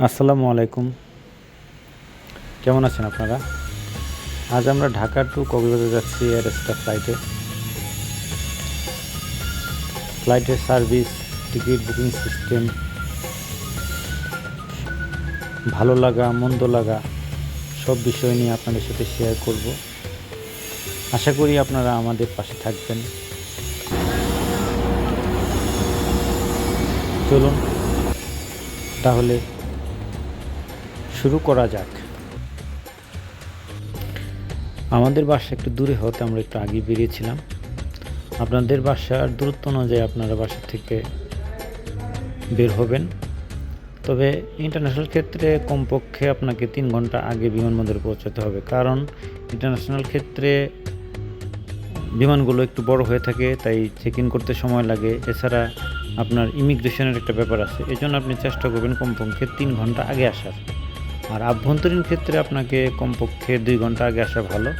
আসসালামু আলাইকুম। কেমন আছেন আপনারা? আজ আমরা ঢাকা টু কক্সবাজার যাচ্ছি এয়ার এশিয়া ফ্লাইটের সার্ভিস, টিকিট বুকিং সিস্টেম, ভালো লাগা মন্দ লাগা সব বিষয় নিয়ে আপনাদের সাথে শেয়ার করব। আশা করি আপনারা আমাদের পাশে থাকবেন। চলুন তাহলে শুরু করা যাক। আমাদের বাসা একটু দূরে হতে আমরা একটু আগে বেরিয়েছিলাম। আপনাদের বাসার দূরত্ব অনুযায়ী আপনারা বাসা থেকে বের হবেন। তবে ইন্টারন্যাশনাল ক্ষেত্রে কমপক্ষে আপনাকে 3 ঘন্টা আগে বিমানবন্দরে পৌঁছাতে হবে, কারণ ইন্টারন্যাশনাল ক্ষেত্রে বিমানগুলো একটু বড় হয়ে থাকে, তাই চেক ইন করতে সময় লাগে। এছাড়া আপনার ইমিগ্রেশনের একটা ব্যাপার আছে, এই জন্য আপনি চেষ্টা করবেন কমপক্ষে 3 ঘন্টা আগে আসার। আর আভ্যন্তরীণ ক্ষেত্রে আপনাকে কমপক্ষে 2 ঘন্টা আগে আসা ভালো,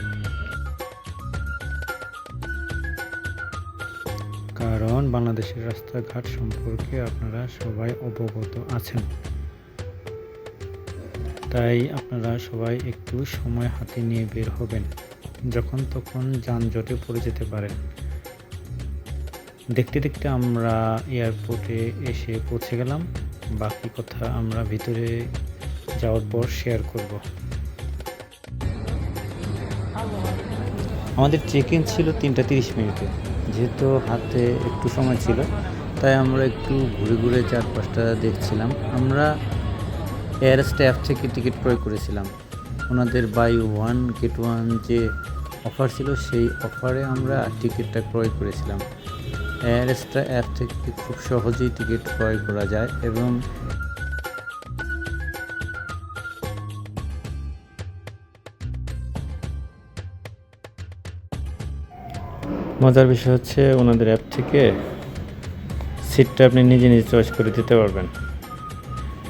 কারণ বাংলাদেশের রাস্তাঘাট সম্পর্কে আপনারা সবাই অবগত আছেন। তাই আপনারা সবাই একটু সময় হাতে নিয়ে বের হবেন, যখন তখন যানজটে পড়ে যেতে পারেন। দেখতে দেখতে আমরা এয়ারপোর্টে এসে পৌঁছে গেলাম। বাকি কথা আমরা ভিতরে যাওয়ার পর শেয়ার করব। আমাদের চেক ইন ছিল 3টা 30 মিনিটে। যেহেতু হাতে একটু সময় ছিল, তাই আমরা একটু ঘুরে ঘুরে চারপাশটা দেখছিলাম। আমরা এয়ার স্টাফ থেকে টিকিট ক্রয় করেছিলাম। ওনাদের বাই ওয়ান গেট ওয়ান যে অফার ছিল, সেই অফারে আমরা টিকিটটা ক্রয় করেছিলাম। এয়ার স্টাফ থেকে খুব সহজেই টিকিট ক্রয় করা যায়। এবং মজার বিষয় হচ্ছে, ওনাদের অ্যাপ থেকে সিটটা আপনি নিজে নিজে চয়েস করে দিতে পারবেন।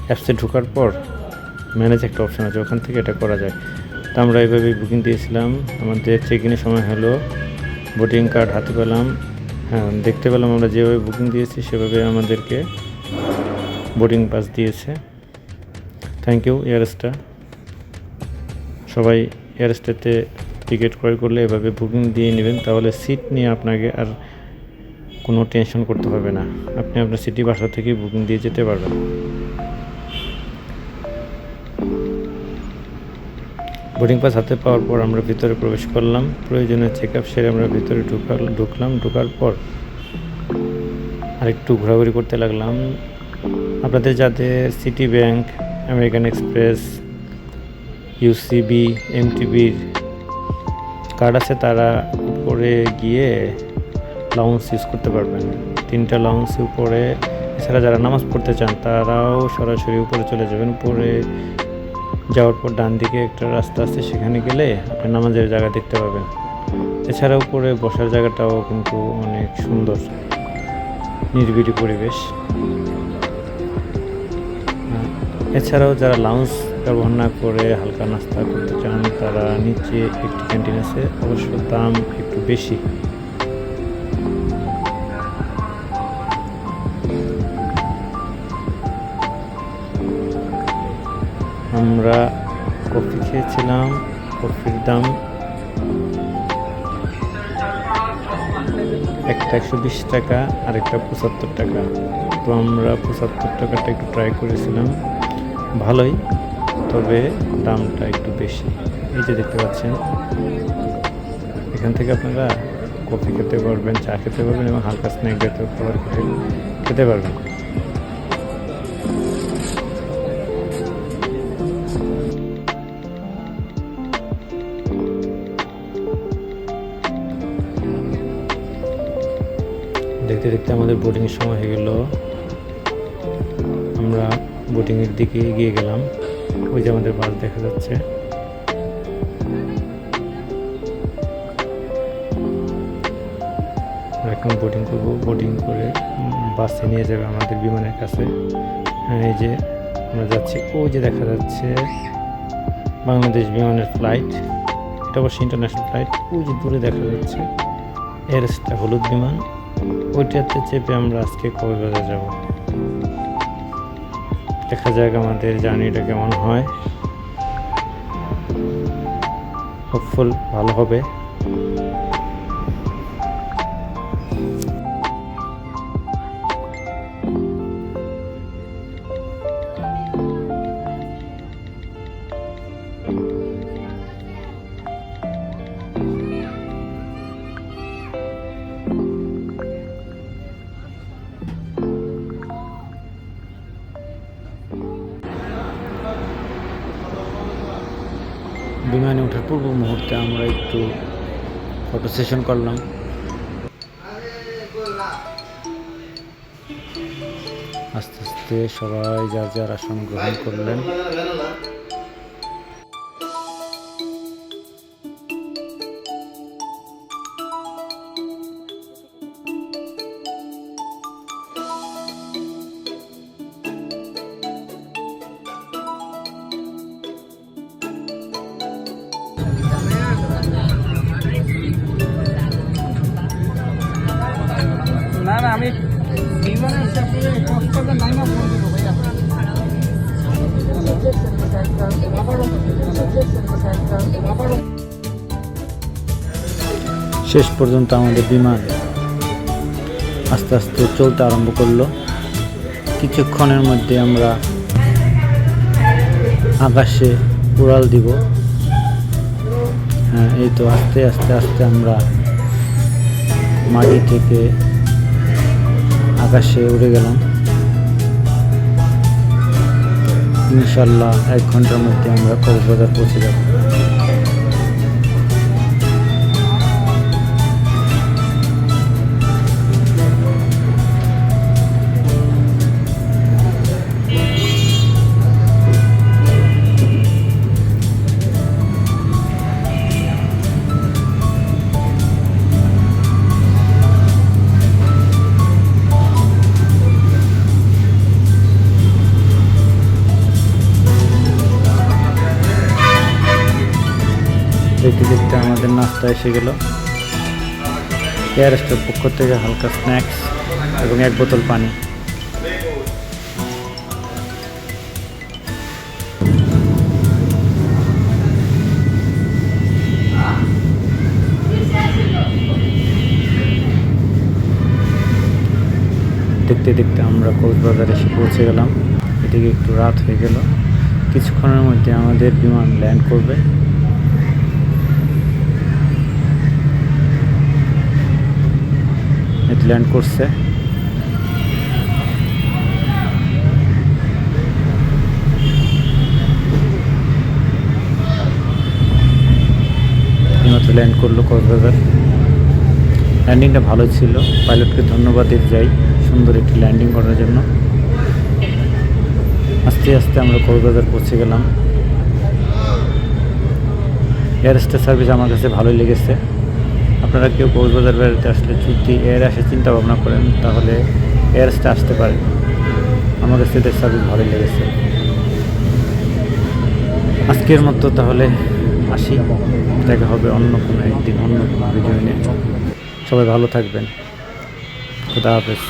অ্যাপসে ঢোকার পর ম্যানেজ একটা অপশন আছে, ওখান থেকে এটা করা যায়। তো আমরা এইভাবেই বুকিং দিয়েছিলাম। আমাদের চেক ইনের সময় হলো, বোর্ডিং কার্ড হাতে পেলাম। হ্যাঁ, দেখতে পেলাম আমরা যেভাবে বুকিং দিয়েছি সেভাবে আমাদেরকে বোর্ডিং পাস দিয়েছে। Thank you Airstar. সবাই এয়ারস্টারতে টিকিট ক্রয় করলে এভাবে বুকিং দিয়ে নেবেন, তাহলে সিট নিয়ে আপনাকে আর কোনো টেনশন করতে হবে না। আপনি আপনার সিটি বাসা থেকে বুকিং দিয়ে যেতে পারবেন। বোর্ডিং পাস হাতে পাওয়ার পর আমরা ভিতরে প্রবেশ করলাম। প্রয়োজনীয় চেক আপ সেরে আমরা ভিতরে ঢুকলাম। ঢোকার পর আরেকটু ঘোরাঘুরি করতে লাগলাম। আপনাদের যাদের City Bank, American Express, UCB, এমটিবির কার্ড আছে, তারা উপরে গিয়ে লাউঞ্জ ইউজ করতে পারবেন। 3টা লাউঞ্জ উপরে। এছাড়া যারা নামাজ পড়তে চান তারাও সরাসরি উপরে চলে যাবেন। উপরে যাওয়ার পর ডান দিকে একটা রাস্তা আছে, সেখানে গেলে আপনি নামাজের জায়গা দেখতে পাবেন। এছাড়া উপরে বসার জায়গাটাও কিন্তু অনেক সুন্দর, নিরিবিলি পরিবেশ। এছাড়াও যারা লাউঞ্জ ব্যবহার না করে হালকা নাস্তা করতে চান, তারা নিচে একটি ক্যান্টিন আছে, অবশ্য দাম একটু বেশি। আমরা কফি খেয়েছিলাম, কফির দাম একটা 120 টাকা আর একটা 75 টাকা। তো আমরা 75 টাকাটা একটু ট্রাই করেছিলাম, ভালোই, তবে দামটা একটু বেশি। এই যে দেখতে পাচ্ছেন, এখান থেকে আপনারা কফি খেতে পারবেন, চা খেতে পারবেন এবং হালকা স্ন্যাক জাতীয় খাবার খেতে পারবেন। দেখতে দেখতে আমাদের বোর্ডিংয়ের সময় হয়ে গেল। আমরা বোটিংয়ের দিকে এগিয়ে গেলাম। ওই যে আমাদের বাস দেখা যাচ্ছে। এখন বোটিং করবো। বোটিং করে বাসে নিয়ে যাবে আমাদের বিমানের কাছে। হ্যাঁ, এই যে আমরা যাচ্ছি। ওই যে দেখা যাচ্ছে বাংলাদেশ বিমানের ফ্লাইট, এটা অবশ্যই ইন্টারন্যাশনাল ফ্লাইট। ওই যে দূরে দেখা যাচ্ছে এয়ারস্টা হলুদ বিমান, ওইটাতে চেপে আমরা আজকে কক্সবাজার যাব। দেখা যাক আমাদের জার্নিটা কেমন হয়। হোপফুল ভালো হবে। বিমানে ওঠার পূর্ব মুহূর্তে আমরা একটু ফটো সেশন করলাম। আস্তে আস্তে সবাই যার যার আসন গ্রহণ করলেন। না না আমি বিমানের চাপে কষ্টটা নাই না ফোন দিব ভাইয়া। শেষ পর্যন্ত আমাদের বিমান আস্তে আস্তে চলতে আরম্ভ করলো। কিছুক্ষণের মধ্যে আমরা আকাশে উড়াল দিব। হ্যাঁ, এই তো আস্তে আস্তে আস্তে আমরা মাটি থেকে আকাশে উড়ে গেলাম। ইনশাল্লাহ 1 ঘন্টার মধ্যে আমরা কক্সবাজার পৌঁছে যাব। দেখতে দেখতে আমাদের নাস্তা এসে গেল। এয়ারস্টের পক্ষ থেকে হালকা স্ন্যাক্স এবং 1 বোতল পানি। দেখতে দেখতে আমরা কক্সবাজার এসে পৌঁছে গেলাম। এদিকে একটু রাত হয়ে গেল। কিছুক্ষণের মধ্যে আমাদের বিমান ল্যান্ড করবে। ল্যান্ড করছে। এইমাত্র ল্যান্ড করলো কক্সবাজার। ল্যান্ডিংটা ভালো ছিল। পাইলটকে ধন্যবাদ দিতে যাই সুন্দর একটি ল্যান্ডিং করার জন্য। আস্তে আস্তে আমরা কক্সবাজার পৌঁছে গেলাম। এয়ারস্টের সার্ভিস আমার কাছে ভালোই লেগেছে। আপনারা কেউ কক্সবাজার বেড়াতে আসলে যদি এয়ার আসে চিন্তা ভাবনা করেন তাহলে এয়ারস্টে আসতে পারেন। আমার কাছে এদের সার্ভিস ভালোই লেগেছে। আজকের মতো তাহলে আসি। দেখা হবে অন্য কোনো একদিন অন্য কোনো ভিডিও নিয়ে। সবাই ভালো থাকবেন। খুদা হাফেজ।